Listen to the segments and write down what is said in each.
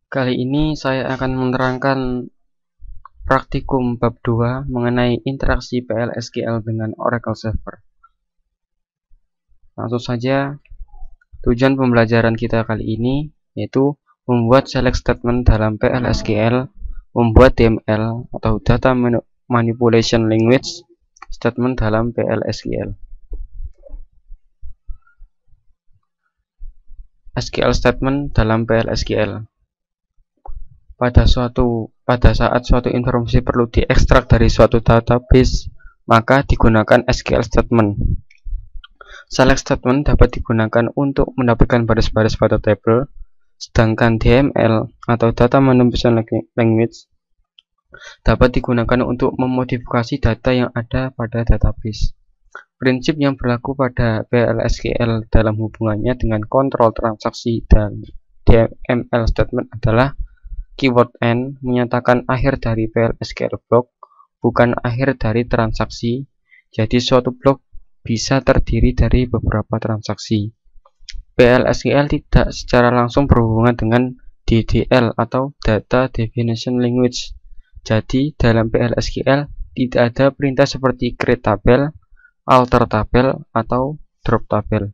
Kali ini saya akan menerangkan praktikum bab 2 mengenai interaksi PL/SQL dengan Oracle Server. Langsung saja, tujuan pembelajaran kita kali ini yaitu membuat select statement dalam PL/SQL, membuat DML atau Data Manipulation Language statement dalam PL/SQL. SQL statement dalam PL/SQL. Pada saat suatu informasi perlu diekstrak dari suatu database, maka digunakan SQL statement. Select statement dapat digunakan untuk mendapatkan baris-baris pada tabel, sedangkan DML atau Data Manipulation Language dapat digunakan untuk memodifikasi data yang ada pada database. Prinsip yang berlaku pada PL/SQL dalam hubungannya dengan kontrol transaksi dan DML statement adalah keyword N menyatakan akhir dari PL/SQL block, bukan akhir dari transaksi. Jadi suatu blok bisa terdiri dari beberapa transaksi. PL/SQL tidak secara langsung berhubungan dengan DDL atau Data Definition Language. Jadi dalam PL/SQL tidak ada perintah seperti create tabel, alter tabel, atau drop tabel.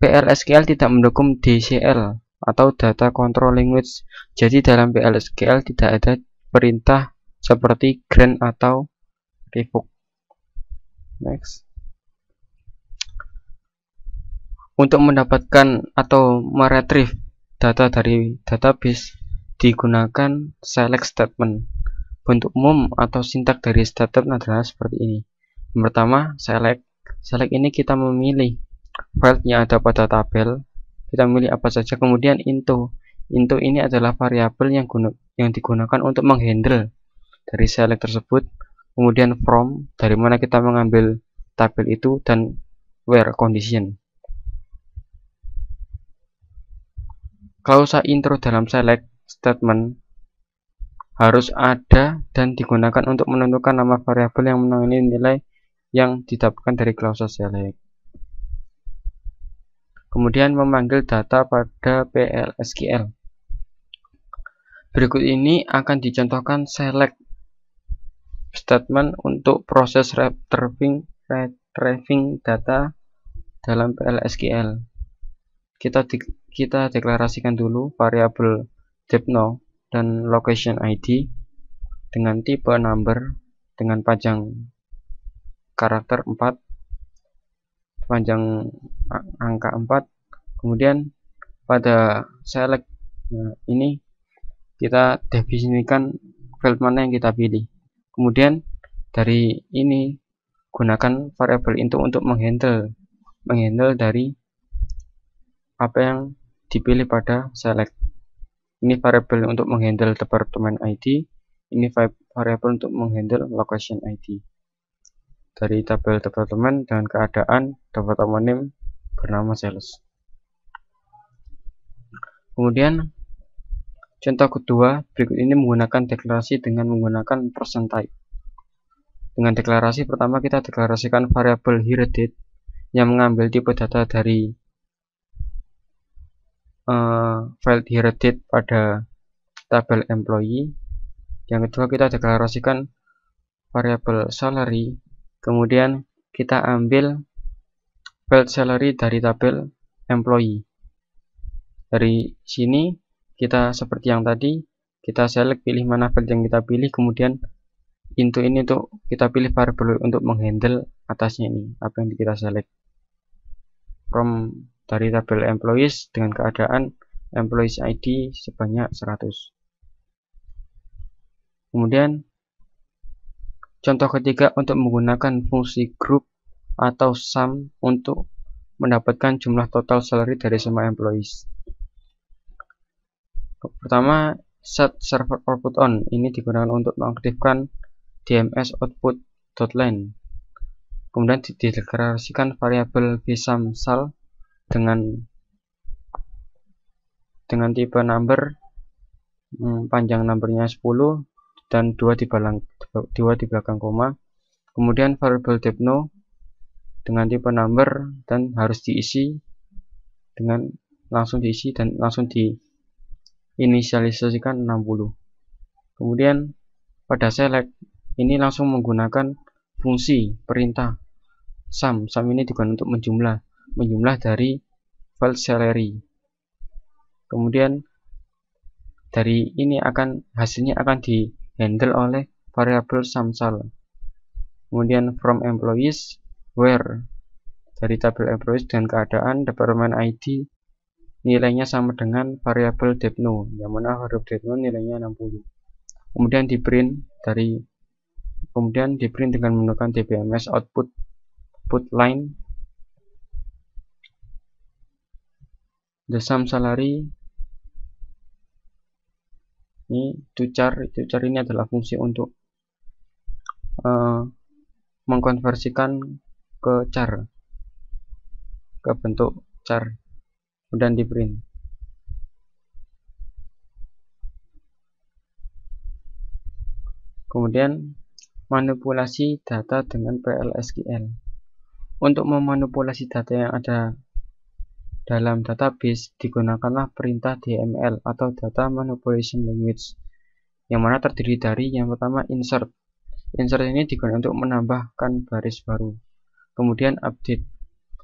PL/SQL tidak mendukung DCL atau Data Control Language. Jadi dalam PL/SQL tidak ada perintah seperti grant atau revoke. Next. Untuk mendapatkan atau meretrieve data dari database digunakan select statement. Bentuk umum atau sintak dari statement adalah seperti ini. Yang pertama, select. Select ini kita memilih file yang ada pada tabel. Kita memilih apa saja, kemudian into ini adalah variabel yang digunakan untuk menghandle dari select tersebut, kemudian from dari mana kita mengambil tabel itu, dan where condition. Klausa intro dalam select statement harus ada dan digunakan untuk menentukan nama variabel yang menangani nilai yang didapatkan dari klausa select. Kemudian memanggil data pada PL/SQL. Berikut ini akan dicontohkan select statement untuk proses retrieving data dalam PL/SQL. Kita deklarasikan dulu variabel depno dan location ID dengan tipe number dengan panjang karakter 4, panjang angka 4. Kemudian pada select ini kita definisikan field mana yang kita pilih. Kemudian dari ini gunakan variabel itu untuk menghandle dari apa yang dipilih pada select. Ini variabel untuk menghandle department ID, ini variabel untuk menghandle location ID. Dari tabel departemen dengan keadaan department name bernama sales. Kemudian contoh kedua, berikut ini menggunakan deklarasi dengan menggunakan %type. Dengan deklarasi pertama kita deklarasikan variabel hereDate yang mengambil tipe data dari file hereDate pada tabel employee. Yang kedua kita deklarasikan variabel salary, kemudian kita ambil file salary dari tabel employee. Dari sini kita seperti yang tadi, kita select, pilih mana file yang kita pilih, kemudian into ini untuk kita pilih variabel untuk menghandle atasnya ini apa yang kita select. From dari tabel employees dengan keadaan employees ID sebanyak 100. Kemudian contoh ketiga untuk menggunakan fungsi group atau sum untuk mendapatkan jumlah total salary dari semua employees. Pertama, set server output on ini digunakan untuk mengaktifkan DMS output.line. Kemudian dideklarasikan variabel bsum sal dengan tipe number, panjang numbernya 10 dan 2 di belakang koma. Kemudian variabel depno dengan tipe number dan harus diisi dengan langsung diisi dan langsung di inisialisasikan 60. Kemudian pada select ini langsung menggunakan fungsi perintah sum. Sum ini digunakan untuk menjumlah dari file salary. Kemudian dari ini hasilnya akan dihandle oleh variabel sumsal. Kemudian from employees where dari tabel employees dengan keadaan department ID nilainya sama dengan variabel depno, yang mana variabel depno nilainya 60. Kemudian di print dengan menggunakan dbms output line the sum salary. Ini to char ini adalah fungsi untuk mengkonversikan ke char, ke bentuk char, kemudian di print. Kemudian manipulasi data dengan PL/SQL. Untuk memanipulasi data yang ada dalam database digunakanlah perintah DML atau Data Manipulation Language, yang mana terdiri dari yang pertama insert. Insert ini digunakan untuk menambahkan baris baru. Kemudian update.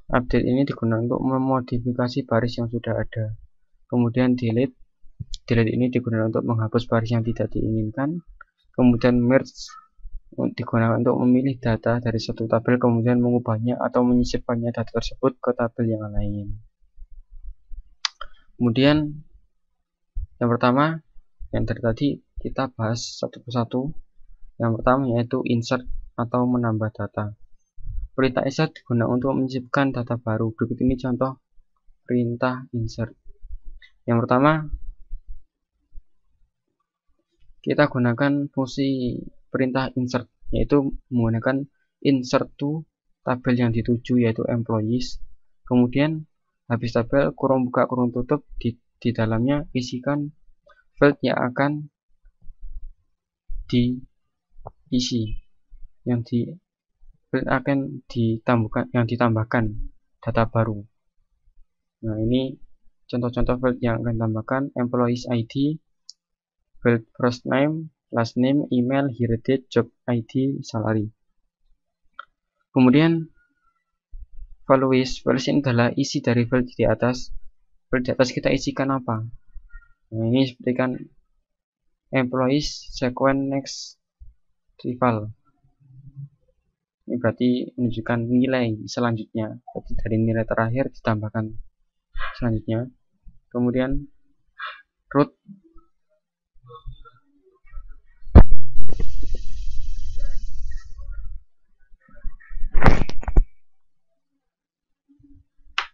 Update ini digunakan untuk memodifikasi baris yang sudah ada. Kemudian delete. Delete ini digunakan untuk menghapus baris yang tidak diinginkan. Kemudian merge digunakan untuk memilih data dari satu tabel kemudian mengubahnya atau menyisipkannya data tersebut ke tabel yang lain. Kemudian yang pertama, yang dari tadi kita bahas satu persatu. Yang pertama yaitu insert atau menambah data. Perintah insert digunakan untuk menyisipkan data baru. Berikut ini contoh perintah insert. Yang pertama, kita gunakan fungsi perintah insert, yaitu menggunakan insert to tabel yang dituju yaitu employees. Kemudian habis tabel kurung buka kurung tutup, di dalamnya isikan field yang akan diisi, yang ditambahkan data baru. Nah, ini contoh-contoh field yang akan ditambahkan: employees ID, field first name, last name, email, hire date, job ID, salary. Kemudian values ini adalah isi dari field di atas. Field di atas kita isikan apa? Nah, ini seperti kan employees sequence next rival. Ini berarti menunjukkan nilai selanjutnya. Jadi dari nilai terakhir ditambahkan selanjutnya. Kemudian root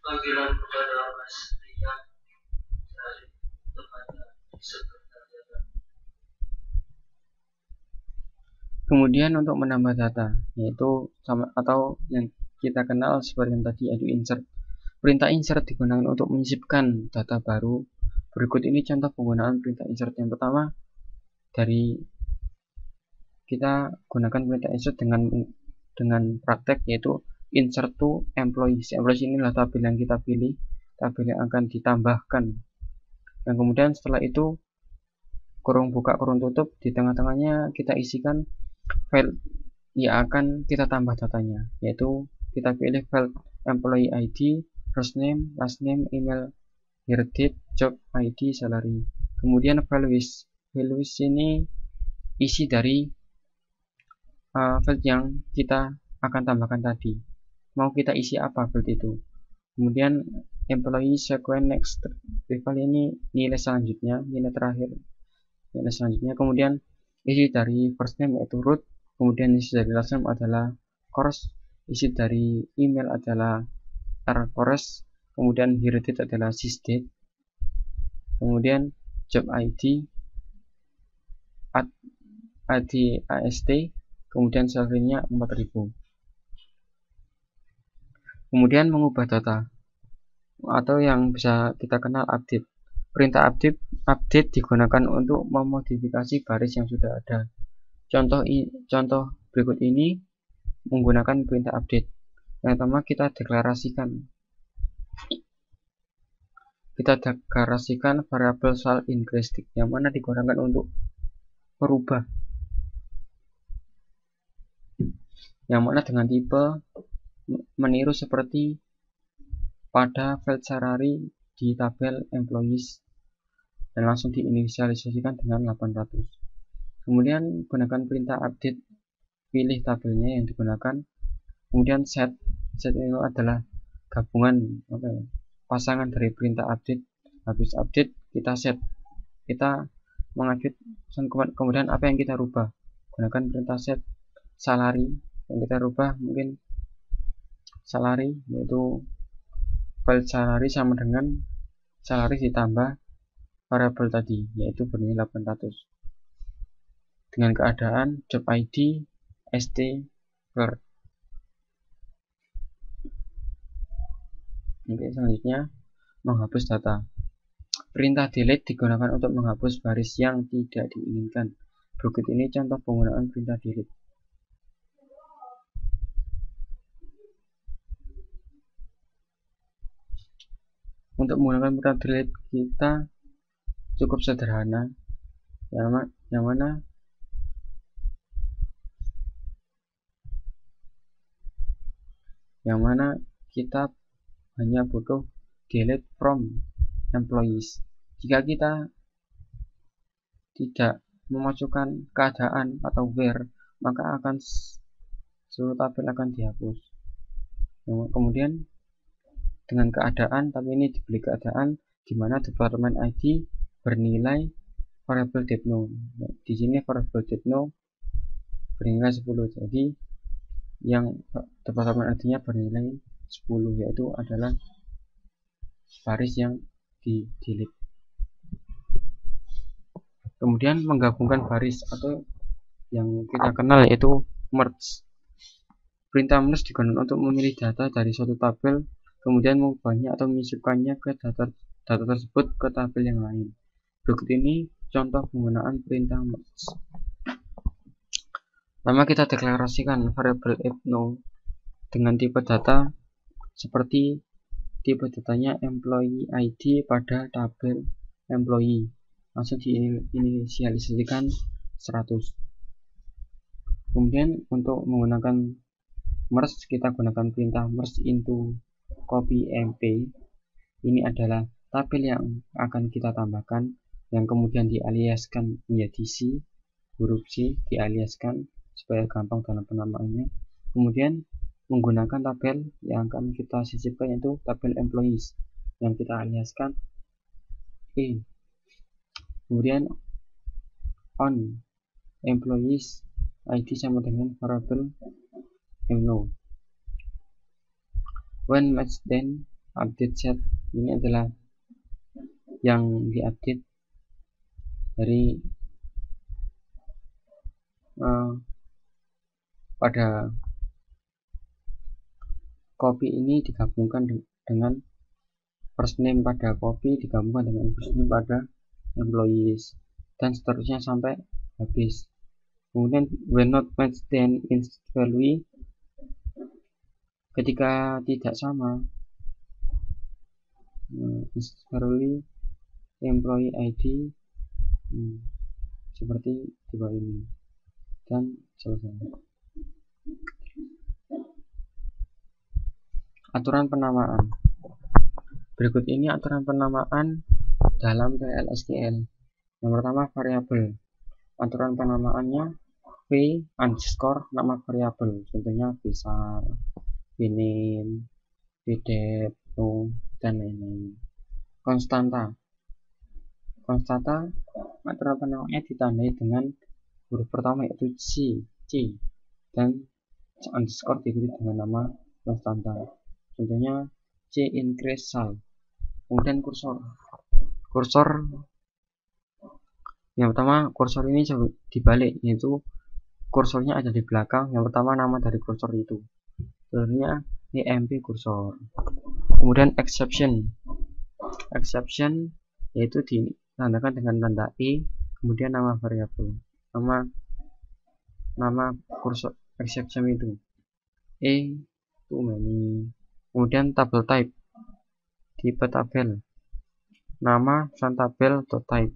panggilan kepada Mas Rian dari kepada sekretariat. Kemudian untuk menambah data, yaitu atau yang kita kenal seperti yang tadi, yaitu insert. Perintah insert digunakan untuk menyisipkan data baru. Berikut ini contoh penggunaan perintah insert. Yang pertama, kita gunakan perintah insert dengan praktek, yaitu insert to employees. Employees inilah tabel yang kita pilih, tabel yang akan ditambahkan. Dan kemudian setelah itu kurung buka kurung tutup, di tengah-tengahnya kita isikan file yang akan kita tambah datanya, yaitu kita pilih file employee ID, first name, last name, email, hire date, job ID, salary. Kemudian values ini isi dari field yang kita akan tambahkan tadi. Mau kita isi apa field itu? Kemudian employee sequence next rival ini nilai selanjutnya, nilai terakhir, nilai selanjutnya. Kemudian isi dari first name yaitu root, kemudian isi dari last name adalah course, isi dari email adalah course, kemudian hire date adalah sysdate, kemudian job ID AST, kemudian salary-nya 4000. Kemudian mengubah data atau yang bisa kita kenal update. Perintah update digunakan untuk memodifikasi baris yang sudah ada. Contoh berikut ini menggunakan perintah update. Yang pertama kita deklarasikan kita deklarasikan variabel soal increase yang mana digunakan untuk merubah, yang mana dengan tipe meniru seperti pada file salary di tabel employees dan langsung diinisialisasikan dengan 800. Kemudian gunakan perintah update, pilih tabelnya yang digunakan, kemudian set ini adalah gabungan pasangan dari perintah update. Habis update kita set, kita mengupdate, kemudian apa yang kita rubah, gunakan perintah set salary. Yang kita rubah mungkin salary, yaitu file salary sama dengan salary ditambah variabel tadi, yaitu bernilai 800 dengan keadaan job ID st per. Oke, selanjutnya menghapus data. Perintah delete digunakan untuk menghapus baris yang tidak diinginkan. Berikut ini contoh penggunaan perintah delete. Untuk menggunakan perintah delete kita cukup sederhana, yang mana kita hanya butuh delete from employees. Jika kita tidak memasukkan keadaan atau where, maka akan seluruh tabel akan dihapus. Kemudian dengan keadaan, tapi ini diberi keadaan di mana department ID bernilai variabel depno. Di sini variabel depno bernilai 10, jadi yang department ID-nya bernilai 10, yaitu adalah baris yang di delete. Kemudian menggabungkan baris atau yang kita kenal yaitu merge. Perintah merge digunakan untuk memilih data dari suatu tabel, kemudian mengubahnya atau menyisipkannya ke data tersebut ke tabel yang lain. Berikut ini contoh penggunaan perintah merge. Pertama, kita deklarasikan variabel ethno dengan tipe data seperti tipe datanya employee ID pada tabel employee, langsung diinisialisasikan 100. Kemudian untuk menggunakan merge, kita gunakan perintah merge into copy mp. Ini adalah tabel yang akan kita tambahkan, yang kemudian dialiaskan menjadi C, huruf C dialiaskan supaya gampang dalam penamaannya. Kemudian menggunakan tabel yang akan kita sisipkan, yaitu tabel employees yang kita aliaskan E. Kemudian on employees ID sama dengan variabel no. When match then update set, ini adalah yang diupdate dari pada copy ini digabungkan dengan first name pada copy digabungkan dengan first name pada employees, dan seterusnya sampai habis. Kemudian when not match then inst value, ketika tidak sama inst value employee ID seperti di bawah ini, dan selesai. Aturan penamaan. Berikut ini aturan penamaan dalam PL/SQL. Yang pertama, variabel. Aturan penamaannya v underscore nama variabel, contohnya besar, name, date, dan lain-lain. Konstanta. Aturan penamaannya ditandai dengan huruf pertama yaitu C, dan underscore diikuti dengan nama konstanta. Contohnya C increase sal. Kemudian kursor yang pertama, kursor ini dibalik, yaitu kursornya ada di belakang. Yang pertama nama dari kursor itu, sebenarnya emp kursor. Kemudian exception yaitu ditandakan dengan tanda E, kemudian nama variabel, nama kursor exception itu too many. Kemudian table type, tipe tabel, nama tabel.type.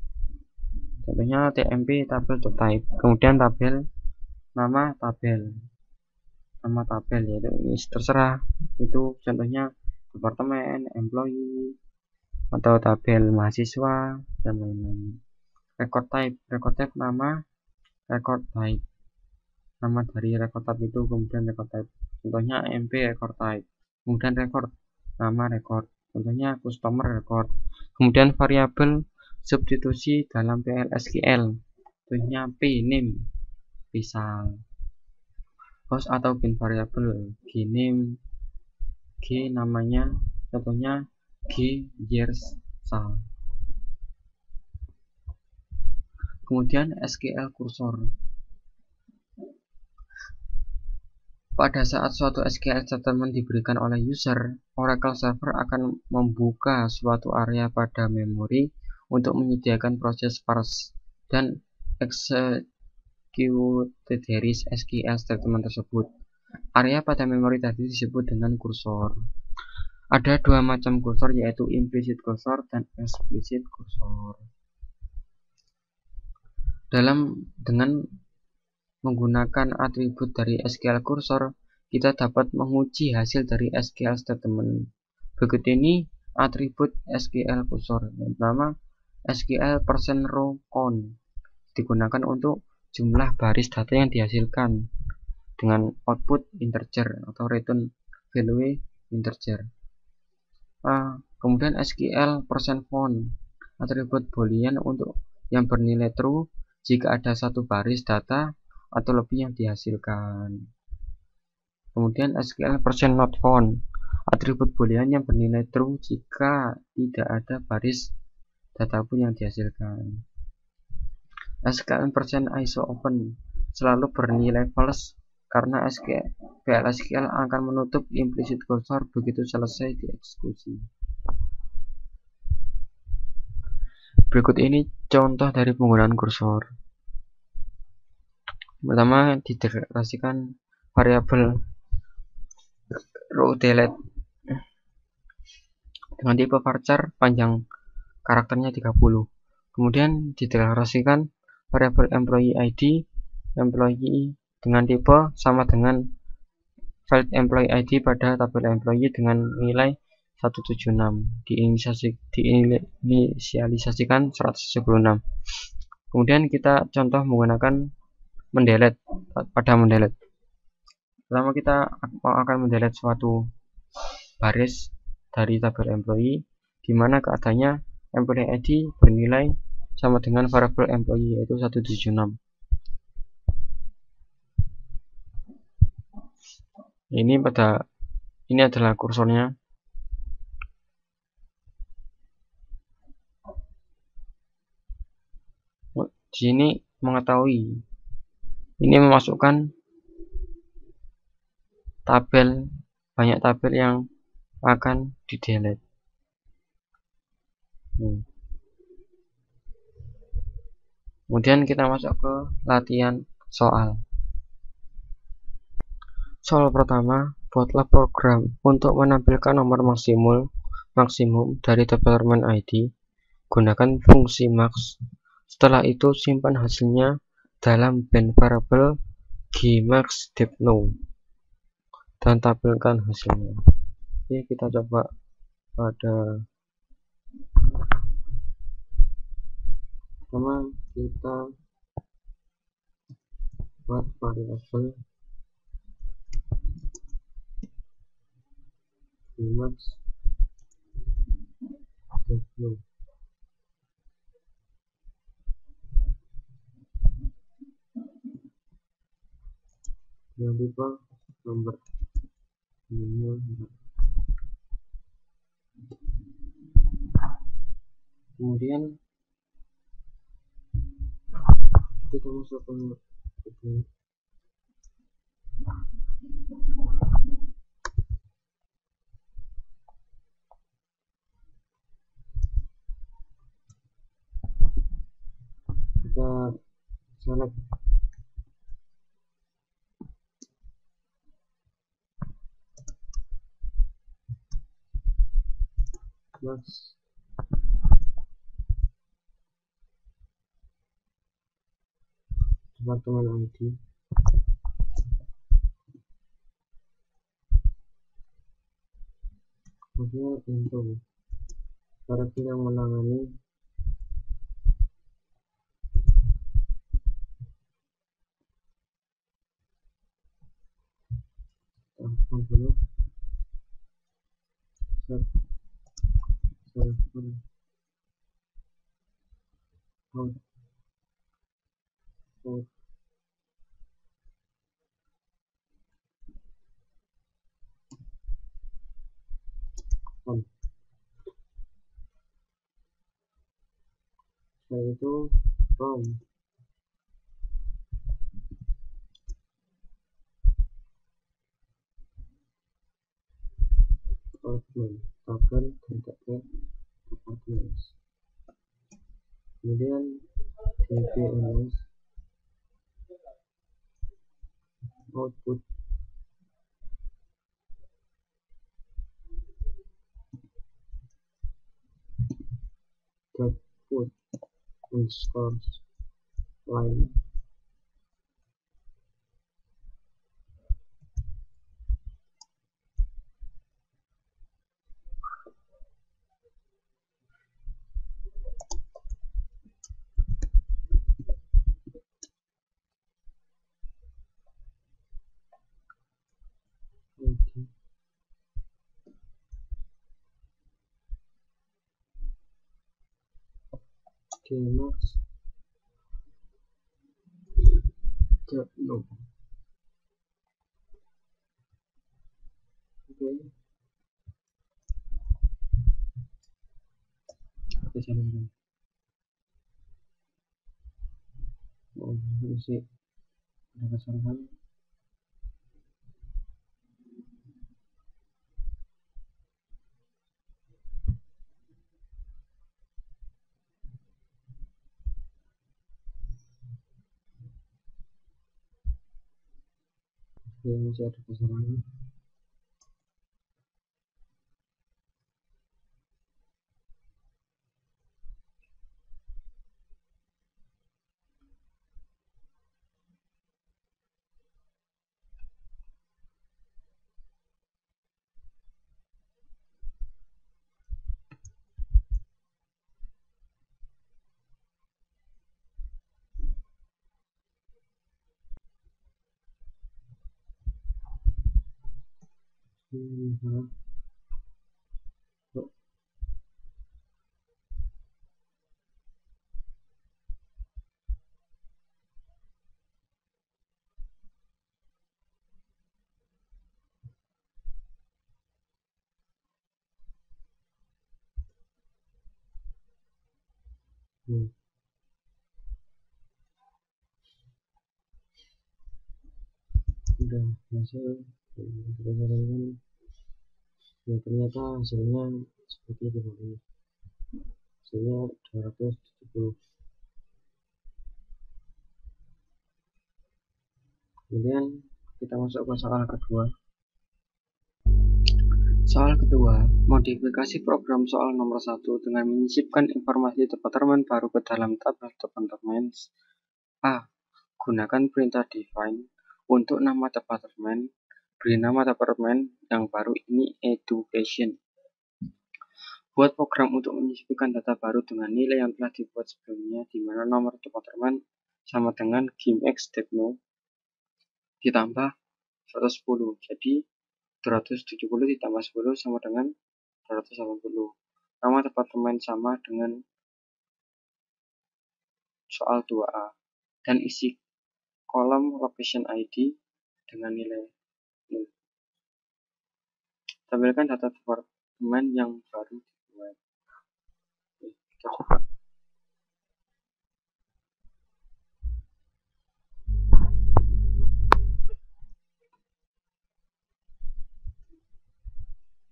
Contohnya tmp tabel.type. Kemudian tabel, nama tabel yaitu ini terserah, itu contohnya departemen, employee, atau tabel mahasiswa dan lain-lain. Record type nama record type, nama dari record type itu, kemudian record type, contohnya mp record type. Kemudian record, nama record, contohnya customer record. Kemudian variabel substitusi dalam PL/SQL, contohnya pname, misal host atau bin variabel gname, g namanya, contohnya g years sal. Kemudian SQL cursor. Pada saat suatu SQL statement diberikan oleh user, Oracle Server akan membuka suatu area pada memori untuk menyediakan proses parse dan execute dari SQL statement tersebut. Area pada memori tadi disebut dengan kursor. Ada dua macam kursor, yaitu implicit cursor dan explicit cursor. Dengan menggunakan atribut dari SQL cursor, kita dapat menguji hasil dari SQL statement. Berikut ini atribut SQL cursor. Yang pertama, SQL %row count digunakan untuk jumlah baris data yang dihasilkan dengan output integer atau return value integer. Kemudian SQL %font, atribut boolean untuk yang bernilai true jika ada satu baris data atau lebih yang dihasilkan. Kemudian SQL %notFont, atribut boolean yang bernilai true jika tidak ada baris data pun yang dihasilkan. SQL %ISOOpen selalu bernilai false karena PL/SQL akan menutup implicit cursor begitu selesai dieksekusi. Berikut ini contoh dari penggunaan kursor. Pertama, dideklarasikan variabel row delete dengan tipe varchar panjang karakternya 30. Kemudian dideklarasikan variabel employee ID dengan tipe sama dengan valid employee ID pada tabel employee dengan nilai 176, diinisialisasikan 176. Kemudian kita contoh menggunakan mendelete. Pertama, kita akan mendelete suatu baris dari tabel employee di mana keadaannya employee ID bernilai sama dengan variabel employee yaitu 176. Ini adalah kursornya. Di sini mengetahui ini memasukkan banyak tabel yang akan di-delete. Kemudian kita masuk ke latihan soal. Soal pertama, buatlah program untuk menampilkan nomor maksimum dari department ID. Gunakan fungsi max. Setelah itu simpan hasilnya dalam bin variable gmax_deepNo dan tampilkan hasilnya. Oke, kita coba pada pertama kita buat variabel gmax_deepNo. Jangan lupa nomor kemudian kita masuk ke kita select max departemen ID, kemudian info variabel yang menangani telepon dulu server output on. Setelah itu from department tabel contact departments, kemudian dbls output dot put underscore line ID kmax dot no. Oke, kita jalankan. Masih ada kesalahan. Oke, masih ada kesalahan. Salah. Udah hasil kita jalankan. Ya, ternyata hasilnya seperti itu, hasilnya 270. Kemudian kita masuk ke soal kedua. Soal kedua, modifikasi program soal nomor 1 dengan menyisipkan informasi departemen baru ke dalam tabel departemen. A. Gunakan perintah define untuk nama departemen. Beri nama departemen yang baru ini education. Buat program untuk menyisipkan data baru dengan nilai yang telah dibuat sebelumnya, di mana nomor departemen sama dengan gimx depno ditambah 110. Jadi 270 ditambah 10 sama dengan 280. Nama departemen sama dengan soal 2A. Dan isi kolom location ID dengan nilai 0. Tampilkan data departemen yang baru dibuat. Kita coba.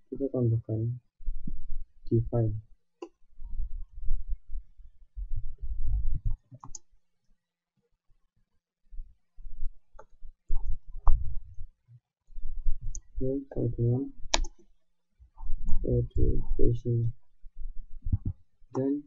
Kita tambahkan define. Sama dengan education dan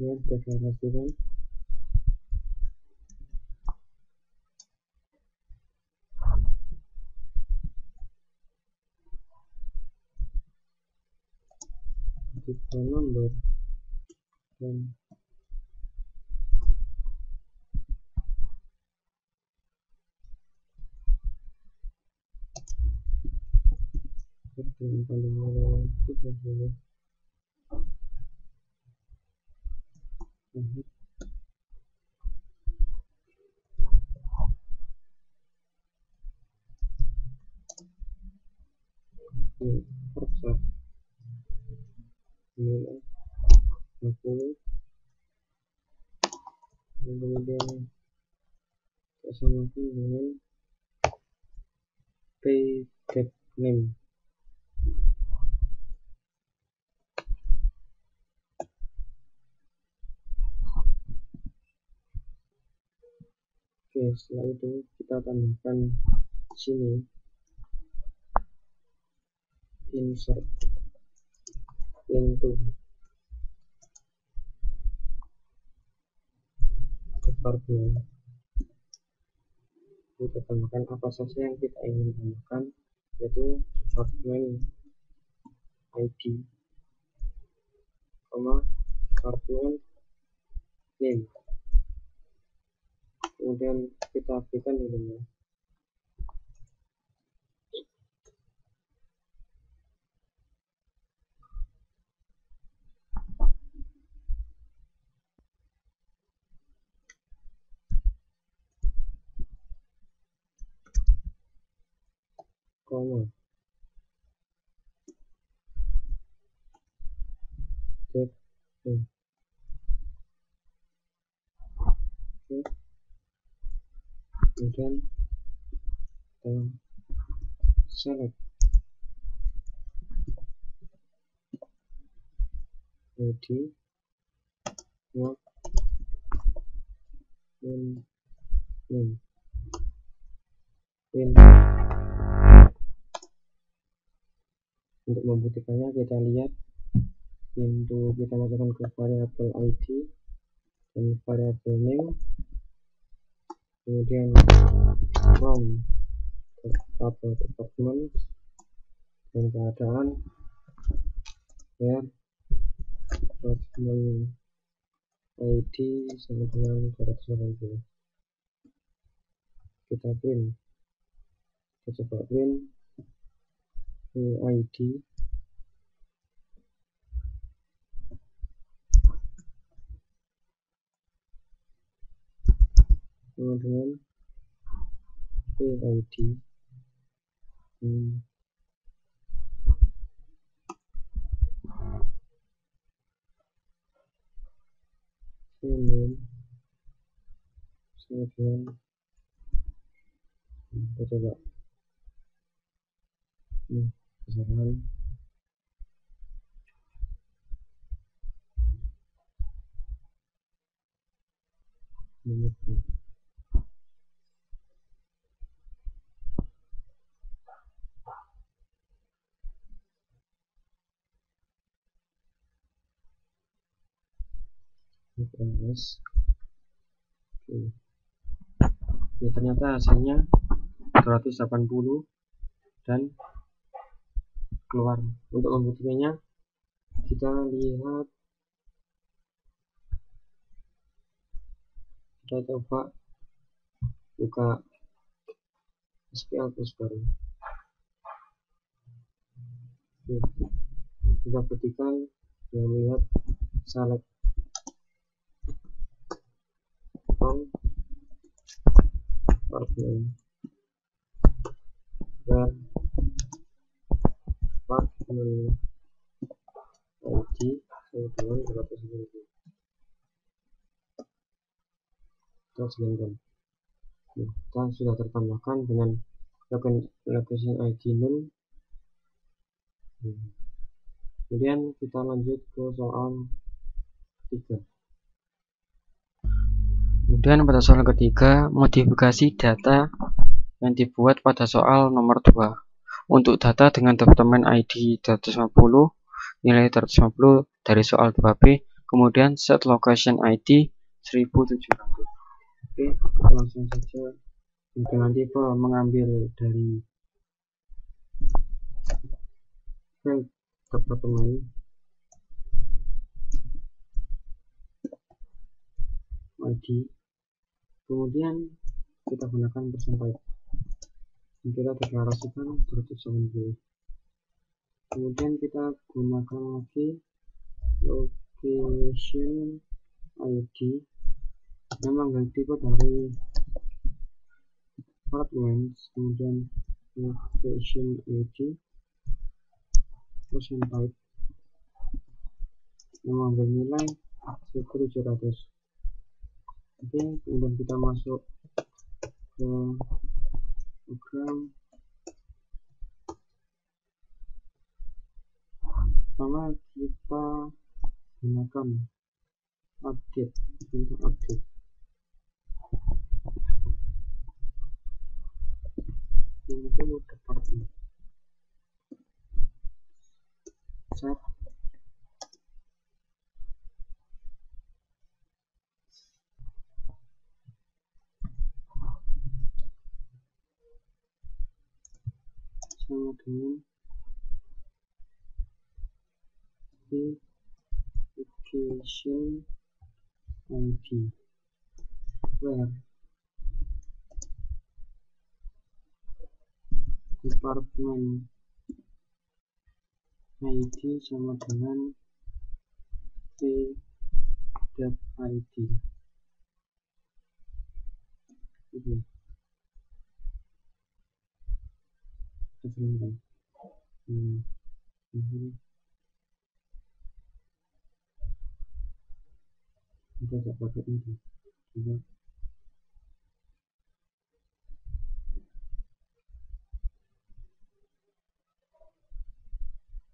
kemudian deklarasikan tipe nomor dan yang paling awal 30 percak nilai 50 dan kemudian kita samakan dengan pget name. Oke, setelah itu kita tambahkan sini insert into department. Kita tambahkan apa saja yang kita ingin tambahkan, yaitu department ID, department name. Kemudian kita berikan nilainya. Koma get name. Oke. Kemudian kita select ID what name. Untuk membuktikannya kita lihat pintu, kita masukkan ke variabel ID dan variabel name, kemudian from tabel department dan keadaan where department ID sama dengan 280. Kita print, kita coba print ID kemudian ID name sama dengan kita coba besaran Oke, ternyata hasilnya 280 dan keluar. Untuk membuktikannya kita lihat, kita coba buka SQL terus baru. Oke, kita buktikan dengan melihat select from department where department ID sama dengan 290. Kita sebentar. Kita sudah tertambahkan dengan location ID 0. Kemudian kita lanjut ke soal ketiga. Kemudian pada soal ketiga, modifikasi data yang dibuat pada soal nomor 2. Untuk data dengan departemen ID 250, nilai 250 dari soal 2B kemudian set location ID 1700. Oke, kita langsung saja dengan tipe mengambil dari file departemen ID, kemudian kita gunakan percentage, kita deklarasikan 170. Kemudian kita gunakan lagi location ID, memang tipe dari apartment, kemudian location ID percentage, mengambil nilai 1700. Oke, kemudian kita masuk ke program. Pertama kita gunakan update, untuk update untuk departemen set sama dengan application ID where department ID sama dengan p.id. Oke, kita tidak pakai ini juga.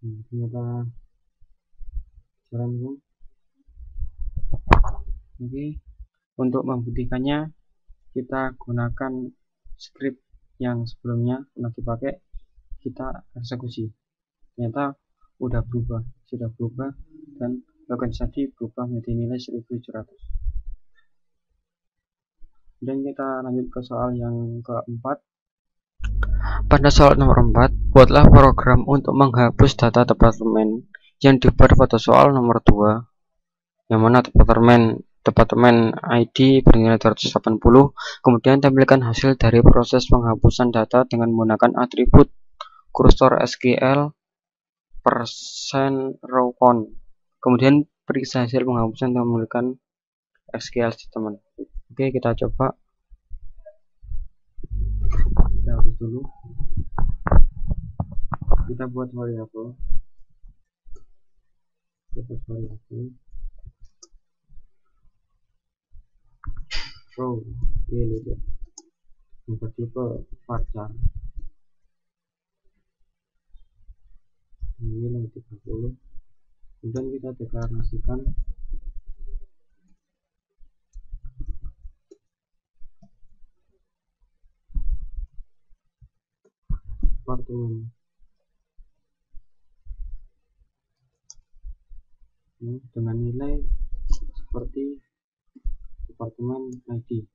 Ternyata jalan kan. Oke, untuk membuktikannya kita gunakan script yang sebelumnya pernah dipakai, kita eksekusi. Ternyata sudah berubah dan login tadi berubah menjadi nilai 1700. Dan kita lanjut ke soal yang keempat. Pada soal nomor 4, buatlah program untuk menghapus data departemen yang dibuat pada soal nomor 2, yang mana departemen ID bernilai 280. Kemudian tampilkan hasil dari proses penghapusan data dengan menggunakan atribut kursor SQL %row count. Kemudian periksa hasil penghapusan dengan menggunakan SQL statement. Oke, kita coba. Kita hapus dulu. Kita buat variabel. Row ini yang bertipe varchar. Nilai 30. Kemudian kita deklarasikan departemen dengan nilai seperti departemen ID.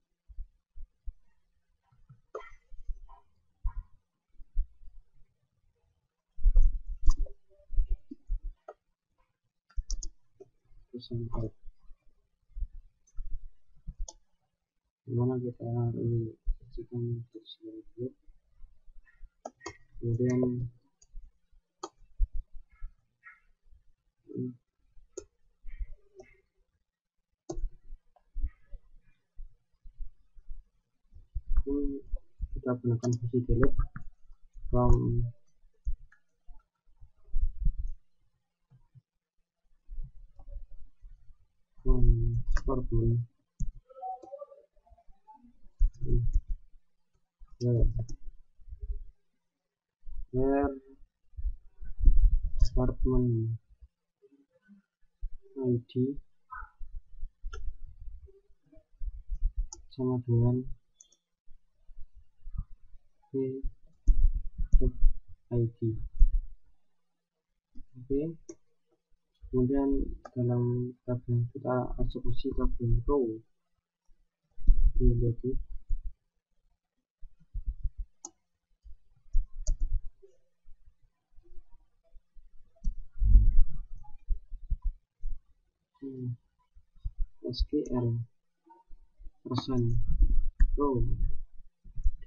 Sampai dimana kita saksikan tersebut. Kemudian kita gunakan fungsi delete from department where department ID sama dengan p.id. Oke, Kemudian dalam tabel kita eksekusi tabel row deleted. SQL persen row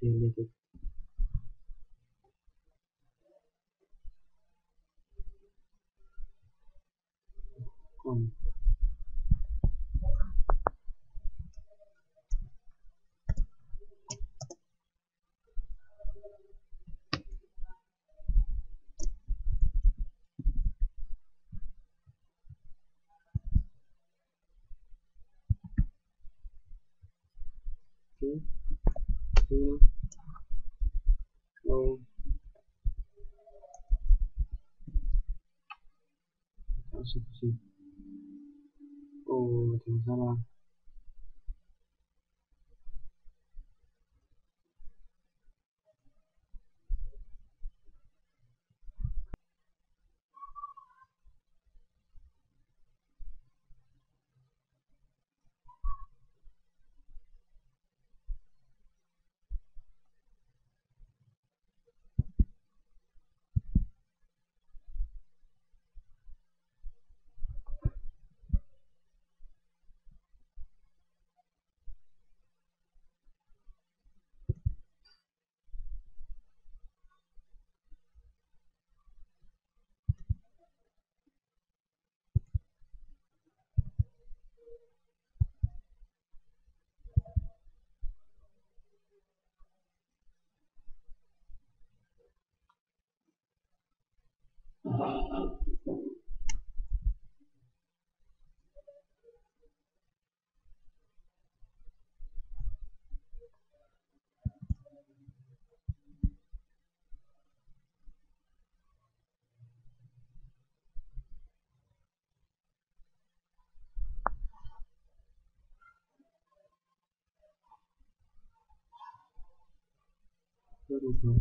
deleted. Com. Eksekusi. Oh, ada masalah. Berubah.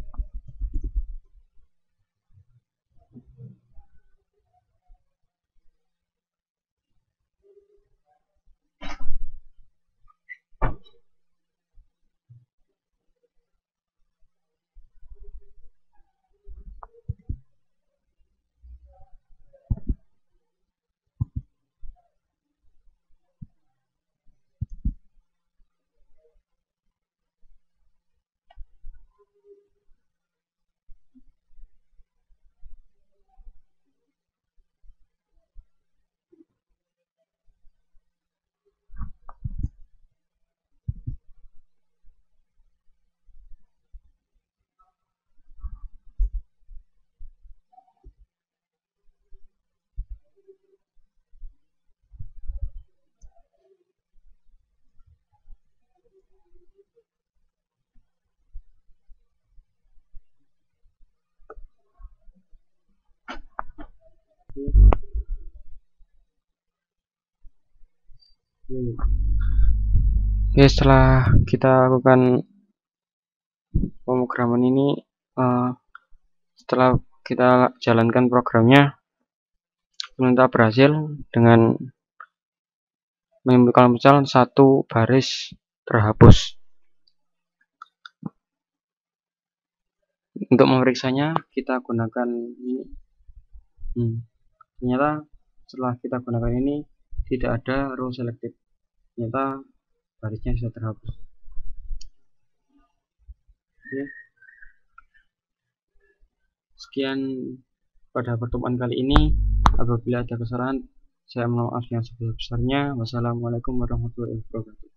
Oke, setelah kita lakukan pemrograman ini, setelah kita jalankan programnya, ternyata berhasil dengan menimbulkan misal satu baris terhapus. Untuk memeriksanya kita gunakan ini. Ternyata setelah kita gunakan ini tidak ada row selected. Ternyata barisnya sudah terhapus. Oke. Sekian pada pertemuan kali ini. Apabila ada kesalahan, saya mohon maaf yang sebesar-besarnya. Wassalamualaikum warahmatullahi wabarakatuh.